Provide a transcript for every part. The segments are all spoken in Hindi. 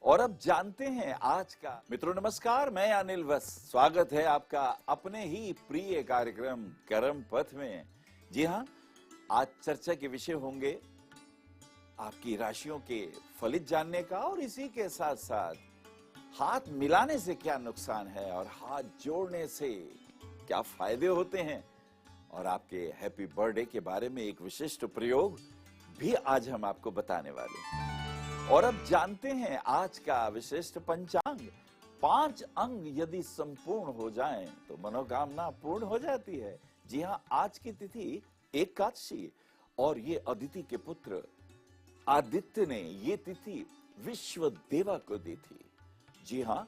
और अब जानते हैं आज का। मित्रों नमस्कार, मैं अनिल वस, स्वागत है आपका अपने ही प्रिय कार्यक्रम कर्म पथ में। जी हाँ, आज चर्चा के विषय होंगे आपकी राशियों के फलित जानने का, और इसी के साथ साथ हाथ मिलाने से क्या नुकसान है और हाथ जोड़ने से क्या फायदे होते हैं, और आपके हैप्पी बर्थडे के बारे में एक विशिष्ट प्रयोग भी आज हम आपको बताने वाले हैं। और अब जानते हैं आज का विशिष्ट पंचांग। 5 अंग यदि संपूर्ण हो जाएं तो मनोकामना पूर्ण हो जाती है। जी हाँ, आज की तिथि एकादशी, और ये अदिति के पुत्र आदित्य ने ये तिथि विश्व देवा को दी थी। जी हाँ,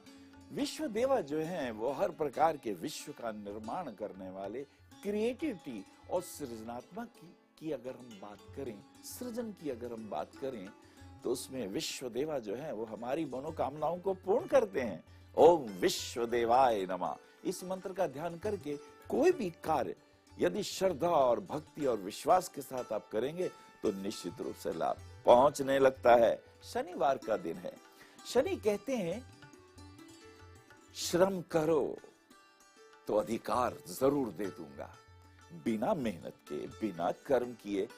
विश्व देवा जो हैं वो हर प्रकार के विश्व का निर्माण करने वाले, क्रिएटिविटी और सृजनात्मक की अगर हम बात करें, सृजन की अगर हम बात करें, तो उसमें विश्व देवा जो है वो हमारी मनोकामनाओं को पूर्ण करते हैं। ओम विश्व देवाय नमः, इस मंत्र का ध्यान करके कोई भी कार्य यदि श्रद्धा और भक्ति और विश्वास के साथ आप करेंगे तो निश्चित रूप से लाभ पहुंचने लगता है। शनिवार का दिन है। शनि कहते हैं श्रम करो तो अधिकार जरूर दे दूंगा। बिना मेहनत के, बिना कर्म किए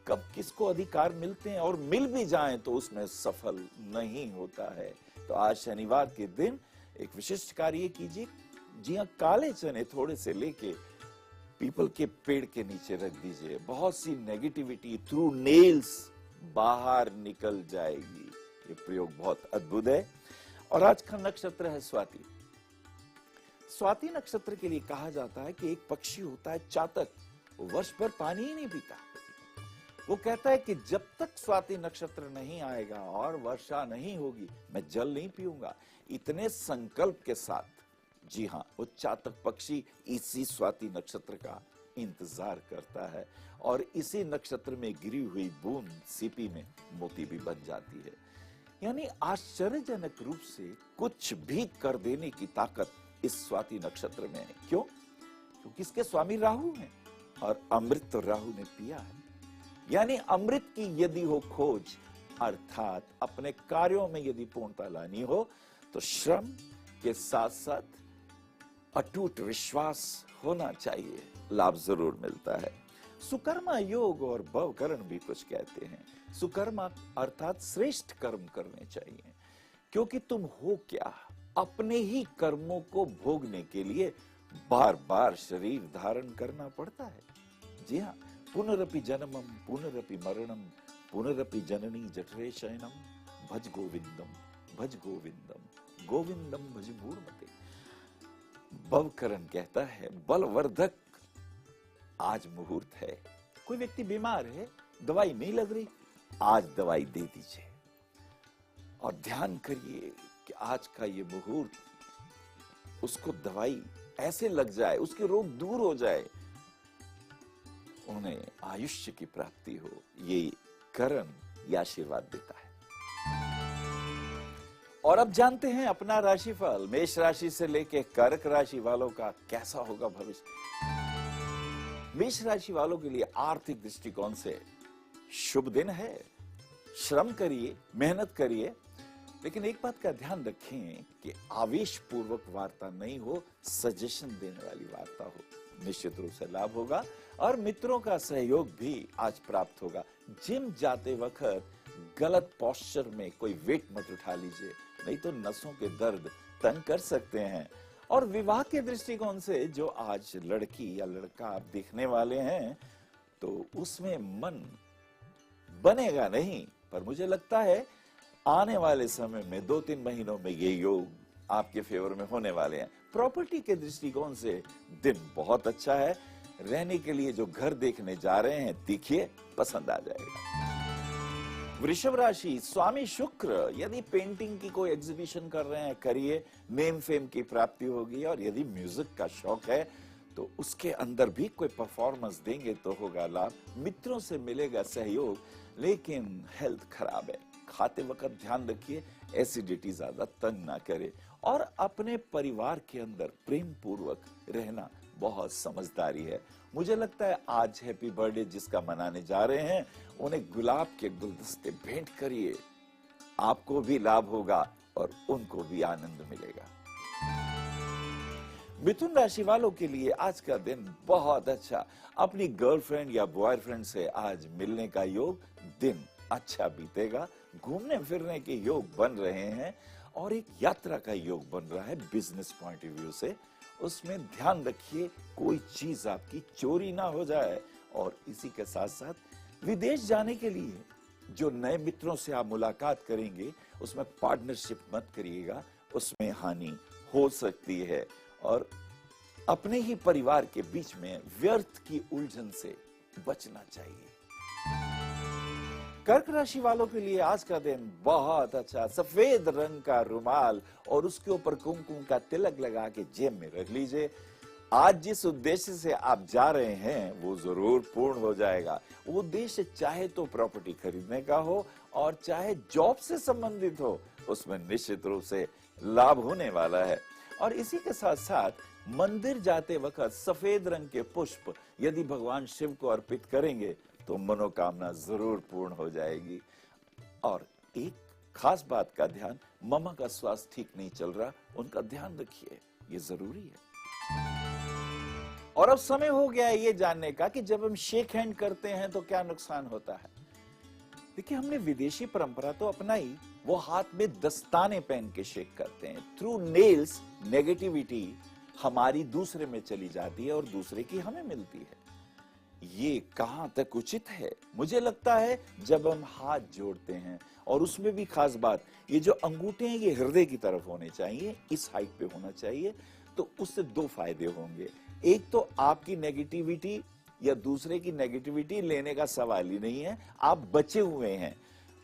कब किसको अधिकार मिलते हैं, और मिल भी जाएं तो उसमें सफल नहीं होता है। तो आज शनिवार के दिन एक विशिष्ट कार्य कीजिए। जी हाँ, काले चने थोड़े से लेके पीपल के पेड़ के नीचे रख दीजिए। बहुत सी नेगेटिविटी थ्रू नेल्स बाहर निकल जाएगी। ये प्रयोग बहुत अद्भुत है। और आज का नक्षत्र है स्वाति। स्वाति नक्षत्र के लिए कहा जाता है कि एक पक्षी होता है चातक, वो वर्ष भर पानी ही नहीं पीता। वो कहता है कि जब तक स्वाति नक्षत्र नहीं आएगा और वर्षा नहीं होगी, मैं जल नहीं पीऊंगा। इतने संकल्प के साथ, जी हाँ, वो चातक पक्षी इसी स्वाति नक्षत्र का इंतजार करता है, और इसी नक्षत्र में गिरी हुई बूंद सीपी में मोती भी बन जाती है। यानी आश्चर्यजनक रूप से कुछ भी कर देने की ताकत इस स्वाति नक्षत्र में है। क्यों? क्योंकि इसके स्वामी राहु हैं, और अमृत तो राहु ने पिया है। यानी अमृत की यदि हो खोज, अर्थात अपने कार्यों में यदि पूर्णता लानी हो, तो श्रम के साथ साथ अटूट विश्वास होना चाहिए, लाभ जरूर मिलता है। सुकर्मा योग और भवकरण भी कुछ कहते हैं। सुकर्मा अर्थात श्रेष्ठ कर्म करने चाहिए, क्योंकि तुम हो क्या, अपने ही कर्मों को भोगने के लिए बार बार शरीर धारण करना पड़ता है। जी हाँ, पुनरपि जन्मम पुनरपि मरणम पुनरपि जननी जठरे शयनम भज गोविंदम भज गोविंदम गोविंदम भज मूढ़मते। भवकरण कहता है बलवर्धक आज मुहूर्त है। कोई व्यक्ति बीमार है, दवाई नहीं लग रही, आज दवाई दे दीजिए, और ध्यान करिए कि आज का ये मुहूर्त उसको दवाई ऐसे लग जाए, उसके रोग दूर हो जाए, उन्हें आयुष्य की प्राप्ति हो। ये करण ये आशीर्वाद देता है। और अब जानते हैं अपना राशिफल। मेष राशि से लेकर कर्क राशि वालों का कैसा होगा भविष्य। मेष राशि वालों के लिए आर्थिक दृष्टिकोण से शुभ दिन है। श्रम करिए, मेहनत करिए, लेकिन एक बात का ध्यान रखें कि आवेश पूर्वक वार्ता नहीं हो, सजेशन देने वाली वार्ता हो। निश्चित रूप से लाभ होगा, और मित्रों का सहयोग भी आज प्राप्त होगा। जिम जाते वक्त गलत पोस्चर में कोई वेट मत उठा लीजिए, नहीं तो नसों के दर्द तंग कर सकते हैं। और विवाह के दृष्टिकोण से जो आज लड़की या लड़का आप देखने वाले हैं, तो उसमें मन बनेगा नहीं, पर मुझे लगता है आने वाले समय में 2-3 महीनों में ये योग आपके फेवर में होने वाले हैं। प्रॉपर्टी के दृष्टिकोण से दिन बहुत अच्छा है। रहने के लिए जो घर देखने जा रहे हैं, देखिए, पसंद आ जाएगा। वृषभ राशि, स्वामी शुक्र, यदि पेंटिंग की कोई एग्जीबिशन कर रहे हैं, करिए, नेम फेम की प्राप्ति होगी। और यदि म्यूजिक का शौक है तो उसके अंदर भी कोई परफॉर्मेंस देंगे तो होगा लाभ। मित्रों से मिलेगा सहयोग, लेकिन हेल्थ खराब है, खाते वक्त ध्यान रखिए, एसिडिटी ज्यादा तंग ना करे। और अपने परिवार के अंदर प्रेम पूर्वक रहना बहुत समझदारी है। मुझे लगता है आज हैप्पी बर्थडे जिसका मनाने जा रहे हैं, उन्हें गुलाब के गुलदस्ते भेंट करिए, आपको भी लाभ होगा और उनको भी आनंद मिलेगा। मिथुन राशि वालों के लिए आज का दिन बहुत अच्छा। अपनी गर्लफ्रेंड या बॉयफ्रेंड से आज मिलने का योग, दिन अच्छा बीतेगा। घूमने फिरने के योग बन रहे हैं और एक यात्रा का योग बन रहा है बिजनेस पॉइंट ऑफ व्यू से। उसमें ध्यान रखिए कोई चीज आपकी चोरी ना हो जाए। और इसी के साथ साथ विदेश जाने के लिए जो नए मित्रों से आप मुलाकात करेंगे उसमें पार्टनरशिप मत करिएगा, उसमें हानि हो सकती है। और अपने ही परिवार के बीच में व्यर्थ की उलझन से बचना चाहिए। कर्क राशि वालों के लिए आज का दिन बहुत अच्छा। सफेद रंग का रुमाल और उसके ऊपर कुमकुम का तिलक लगा के जेब में रख लीजिए। आज जिस उद्देश्य से आप जा रहे हैं वो जरूर पूर्ण हो जाएगा। वो उद्देश्य चाहे तो प्रॉपर्टी खरीदने का हो और चाहे जॉब से संबंधित हो, उसमें निश्चित रूप से लाभ होने वाला है। और इसी के साथ साथ मंदिर जाते वक्त सफेद रंग के पुष्प यदि भगवान शिव को अर्पित करेंगे तो मनोकामना जरूर पूर्ण हो जाएगी। और एक खास बात का ध्यान, मम्मा का स्वास्थ्य ठीक नहीं चल रहा, उनका ध्यान रखिए, ये जरूरी है। और अब समय हो गया है ये जानने का कि जब हम शेक हैंड करते हैं तो क्या नुकसान होता है। देखिए, हमने विदेशी परंपरा तो अपनाई, वो हाथ में दस्ताने पहन के शेक करते हैं। थ्रू नेल्स नेगेटिविटी हमारी दूसरे में चली जाती है और दूसरे की हमें मिलती है। ये कहां तक उचित है? मुझे लगता है जब हम हाथ जोड़ते हैं, और उसमें भी खास बात, ये जो अंगूठे हैं ये हृदय की तरफ होने चाहिए, इस हाइट पे होना चाहिए, तो उससे दो फायदे होंगे। एक तो आपकी नेगेटिविटी या दूसरे की नेगेटिविटी लेने का सवाल ही नहीं है, आप बचे हुए हैं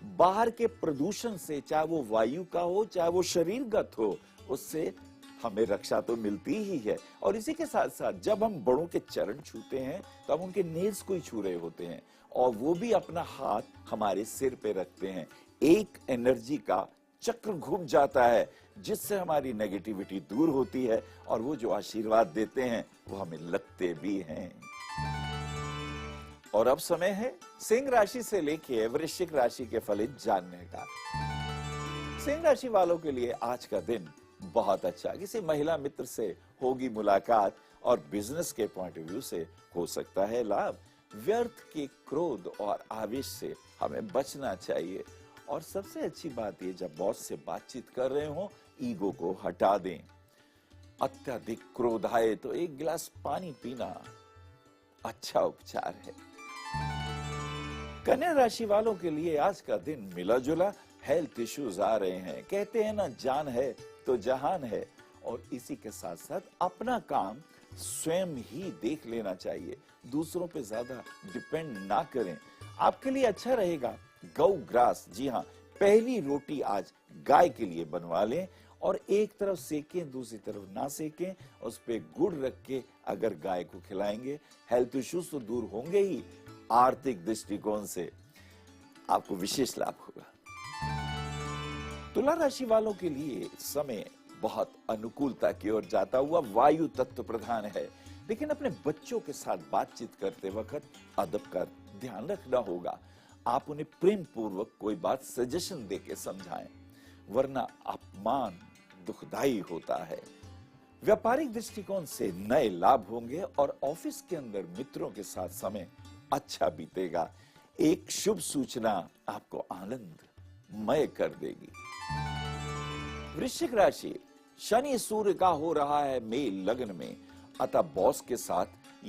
बाहर के प्रदूषण से, चाहे वो वायु का हो चाहे वो शरीरगत हो, उससे हमें रक्षा तो मिलती ही है। और इसी के साथ साथ जब हम बड़ों के चरण छूते हैं तो हम उनके नेल्स को ही छू रहे होते हैं, और वो भी अपना हाथ हमारे सिर पे रखते हैं। एक एनर्जी का चक्र घूम जाता है जिससे हमारी नेगेटिविटी दूर होती है, और वो जो आशीर्वाद देते हैं वो हमें लगते भी हैं। और अब समय है सिंह राशि से लेके वृश्चिक राशि के फलित जानने का। सिंह राशि वालों के लिए आज का दिन बहुत अच्छा। किसी महिला मित्र से होगी मुलाकात और बिजनेस के पॉइंट ऑफ व्यू से हो सकता है लाभ। व्यर्थ के क्रोध और आवेश से हमें बचना चाहिए। और सबसे अच्छी बात ये, जब बॉस से बातचीत कर रहे हो ईगो को हटा दें। अत्यधिक क्रोध आए तो एक गिलास पानी पीना अच्छा उपचार है। कन्या राशि वालों के लिए आज का दिन मिला जुला। हेल्थ इश्यूज आ रहे हैं, कहते हैं ना जान है तो जहान है। और इसी के साथ साथ अपना काम स्वयं ही देख लेना चाहिए, दूसरों पे ज्यादा डिपेंड ना करें। आपके लिए अच्छा रहेगा गौ ग्रास, जी हाँ, पहली रोटी आज गाय के लिए बनवा लें और एक तरफ सेकें दूसरी तरफ ना सेकें, उस पे गुड़ रख के अगर गाय को खिलाएंगे, हेल्थ इश्यूज तो दूर होंगे ही, आर्थिक दृष्टिकोण से आपको विशेष लाभ होगा। तुला राशि वालों के लिए समय बहुत अनुकूलता की ओर जाता हुआ वायु तत्व प्रधान है, लेकिन अपने बच्चों के साथ बातचीत करते वक्त अदब का ध्यान रखना होगा। आप उन्हें प्रेम पूर्वक कोई बात सजेशन देके समझाएं, वरना अपमान दुखदाई होता है। व्यापारिक दृष्टिकोण से नए लाभ होंगे और ऑफिस के अंदर मित्रों के साथ समय अच्छा बीतेगा। एक शुभ सूचना आपको आनंदमय कर देगी। वृश्चिक राशि, शनि सूर्य का हो रहा है मेल लग्न में, अतः बॉस के साथ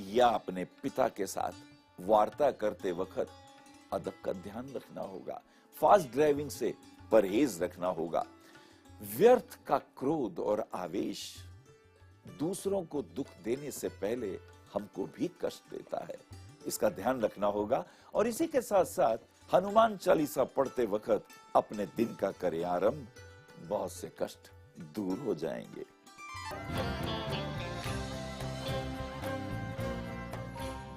या अपने पिता के साथ वार्ता करते वक्त अदब का ध्यान रखना होगा। फास्ट ड्राइविंग से परहेज रखना होगा। व्यर्थ का क्रोध और आवेश दूसरों को दुख देने से पहले हमको भी कष्ट देता है, इसका ध्यान रखना होगा। और इसी के साथ साथ हनुमान चालीसा पढ़ते वक्त अपने दिन का करें आरंभ, बहुत से कष्ट दूर हो जाएंगे।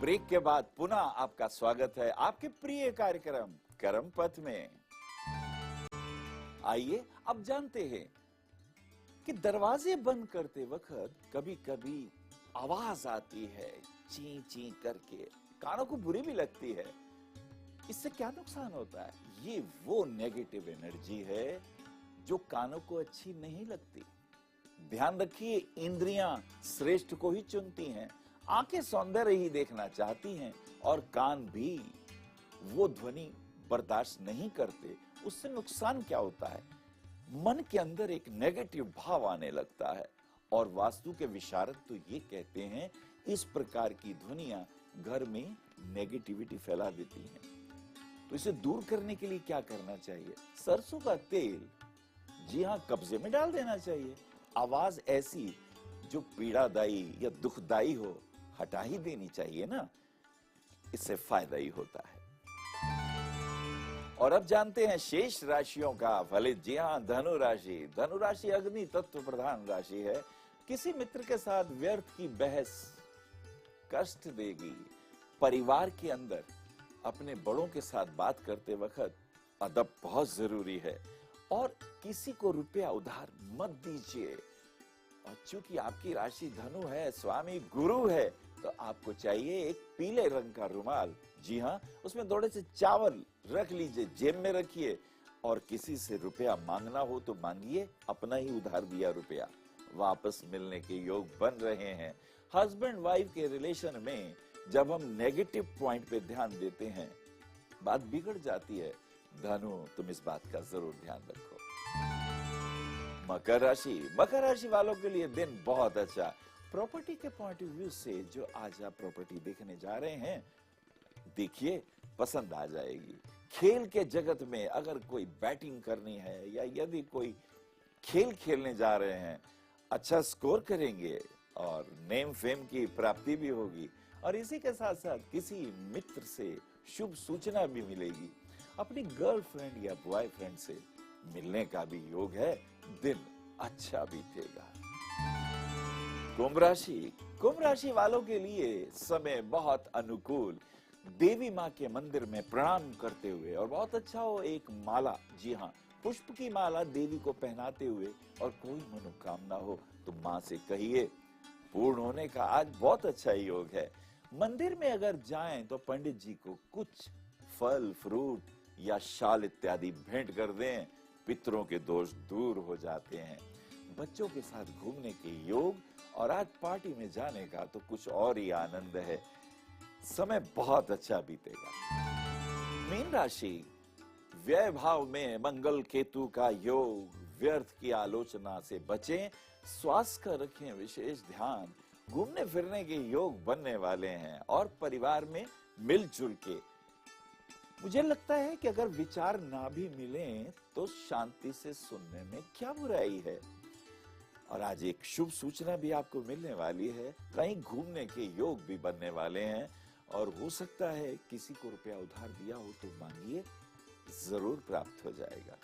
ब्रेक के बाद पुनः आपका स्वागत है आपके प्रिय कार्यक्रम कर्म पथ में। आइए अब जानते हैं कि दरवाजे बंद करते वक्त कभी कभी आवाज आती है ची ची करके, कानों को बुरी भी लगती है। इससे क्या नुकसान होता है? ये वो नेगेटिव एनर्जी है जो कानों को अच्छी नहीं लगती। ध्यान रखिए, इंद्रियां श्रेष्ठ को ही चुनती हैं, आंखें सौंदर्य ही देखना चाहती हैं और कान भी वो ध्वनि बर्दाश्त नहीं करते। उससे नुकसान क्या होता है? मन के अंदर एक नेगेटिव भाव आने लगता है और वास्तु के विशारद तो ये कहते हैं इस प्रकार की ध्वनियां घर में नेगेटिविटी फैला देती हैं। तो इसे दूर करने के लिए क्या करना चाहिए? सरसों का तेल, जी हाँ, कब्जे में डाल देना चाहिए। आवाज ऐसी जो पीड़ादायी या दुखदायी हो हटा ही देनी चाहिए ना, इससे फायदा ही होता है। और अब जानते हैं शेष राशियों का फलित। जी हाँ, धनु राशि। धनु राशि अग्नि तत्व प्रधान राशि है। किसी मित्र के साथ व्यर्थ की बहस कष्ट देगी। परिवार के अंदर अपने बड़ों के साथ बात करते वक्त अदब बहुत जरूरी है और किसी को रुपया उधार मत दीजिए। और चूंकि आपकी राशि धनु है, स्वामी गुरु है, तो आपको चाहिए एक पीले रंग का रुमाल। जी हाँ, उसमें थोड़े से चावल रख लीजिए, जेब में रखिए और किसी से रुपया मांगना हो तो मांगिए, अपना ही उधार दिया रुपया वापस मिलने के योग बन रहे हैं। हस्बैंड वाइफ के रिलेशन में जब हम नेगेटिव पॉइंट पे ध्यान देते हैं, बात बिगड़ जाती है। धनु, तुम इस बात का जरूर ध्यान रखो। मकर राशि। मकर राशि वालों के लिए दिन बहुत अच्छा। प्रॉपर्टी के पॉइंट ऑफ व्यू से जो आज आप प्रॉपर्टी देखने जा रहे हैं, देखिए, पसंद आ जाएगी। खेल के जगत में अगर कोई बैटिंग करनी है या यदि कोई खेल खेलने जा रहे हैं, अच्छा स्कोर करेंगे और नेम फेम की प्राप्ति भी होगी। और इसी के साथ साथ किसी मित्र से शुभ सूचना भी मिलेगी। अपनी गर्लफ्रेंड या बॉयफ्रेंड से मिलने का भी योग है। दिन अच्छा बीतेगा। कुंभ राशि। कुंभ राशि वालों के लिए समय बहुत अनुकूल। देवी माँ के मंदिर में प्रणाम करते हुए और बहुत अच्छा हो एक माला, जी हाँ, पुष्प की माला देवी को पहनाते हुए, और कोई मनोकामना हो तो माँ से कहिए, पूर्ण होने का आज बहुत अच्छा योग है। मंदिर में अगर जाएं तो पंडित जी को कुछ फल फ्रूट या शाल इत्यादि भेंट कर दें, पितरों के दोष दूर हो जाते हैं। बच्चों के साथ घूमने के योग और आज पार्टी में जाने का तो कुछ और ही आनंद है। समय बहुत अच्छा बीतेगा। मीन राशि। व्यय भाव में मंगल केतु का योग। व्यर्थ की आलोचना से बचें, स्वास्थ्य का रखें विशेष ध्यान। घूमने फिरने के योग बनने वाले हैं और परिवार में मिलजुल के। मुझे लगता है कि अगर विचार ना भी मिले तो शांति से सुनने में क्या बुराई है। और आज एक शुभ सूचना भी आपको मिलने वाली है। कहीं घूमने के योग भी बनने वाले हैं और हो सकता है किसी को रुपया उधार दिया हो तो मांगिए, जरूर प्राप्त हो जाएगा।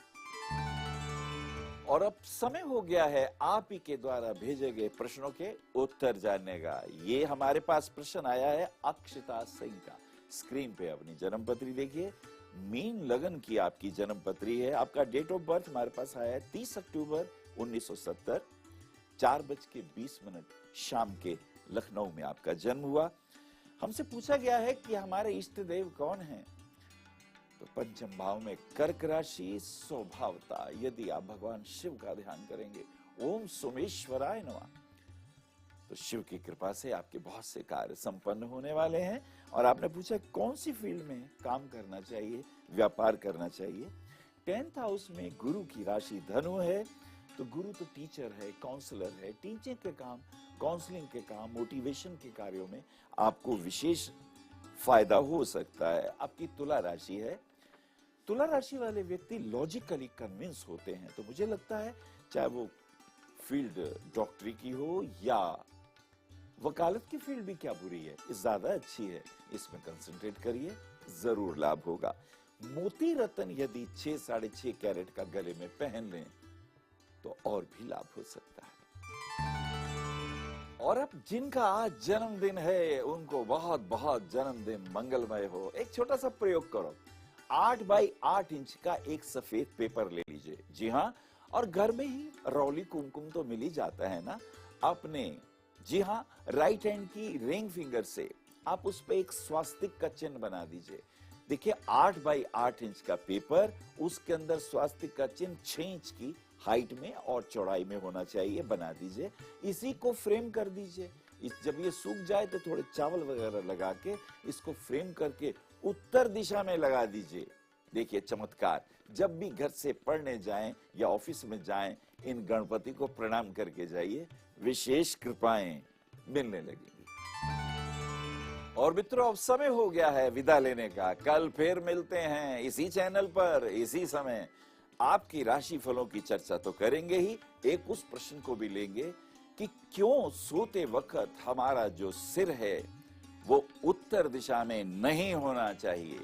और अब समय हो गया है आप ही के द्वारा भेजे गए प्रश्नों के उत्तर जानने का। ये हमारे पास प्रश्न आया है अक्षता सिंह का। स्क्रीन पे अपनी जन्म पत्री देखिए। मीन लगन की आपकी जन्म पत्री है। आपका डेट ऑफ बर्थ हमारे पास आया है 30 अक्टूबर 1970, 4:20 शाम के लखनऊ में आपका जन्म हुआ। हमसे पूछा गया है कि हमारे इष्ट देव कौन हैं? तो पंचम भाव में कर्क राशि। स्वभावता यदि आप भगवान शिव का ध्यान करेंगे, ओम सोमेश्वराय नमः, तो शिव की कृपा से आपके बहुत से कार्य संपन्न होने वाले हैं। और आपने पूछा कौन सी फील्ड में काम करना चाहिए, व्यापार करना चाहिए। 10th हाउस में गुरु की राशि धनु है, तो गुरु तो टीचर है, काउंसलर है। टीचिंग के काम, काउंसलिंग के काम, मोटिवेशन के कार्यों में आपको विशेष फायदा हो सकता है। आपकी तुला राशि है। तुला राशि वाले व्यक्ति लॉजिकली कन्विंस होते हैं, तो मुझे लगता है चाहे वो फील्ड डॉक्टरी की हो या वकालत की फील्ड भी क्या बुरी है, ज्यादा अच्छी है। इसमें कंसंट्रेट करिए, जरूर लाभ होगा। मोती रत्न यदि 6 साढ़े 6 कैरेट का गले में पहन लें तो और भी लाभ हो सकता है। और अब जिनका आज जन्मदिन है उनको बहुत बहुत जन्मदिन मंगलमय हो। एक छोटा सा प्रयोग करो। 8 बाई 8 इंच का एक सफेद पेपर ले लीजिए। जी हाँ, और घर में ही रौली कुमकुम तो मिल ही जाता है ना। अपने, जी हाँ, राइट हैंड की रिंग फिंगर से आप उस पे एक स्वास्तिक का चिन्ह बना दीजिए। देखिए 8 बाई 8 इंच का पेपर, उसके अंदर स्वास्तिक का चिन्ह 6 इंच की हाइट में और चौड़ाई में होना चाहिए, बना दीजिए। इसी को फ्रेम कर दीजिए। जब ये सूख जाए तो थोड़े चावल वगैरह लगा के इसको फ्रेम करके उत्तर दिशा में लगा दीजिए। देखिए चमत्कार, जब भी घर से पढ़ने जाएं या ऑफिस में जाएं, इन गणपति को प्रणाम करके जाइए, विशेष कृपाएं मिलने लगेंगी। और मित्रों, अब समय हो गया है विदा लेने का। कल फिर मिलते हैं इसी चैनल पर, इसी समय। आपकी राशि फलों की चर्चा तो करेंगे ही, एक उस प्रश्न को भी लेंगे कि क्यों सोते वक्त हमारा जो सिर है वो उत्तर दिशा में नहीं होना चाहिए।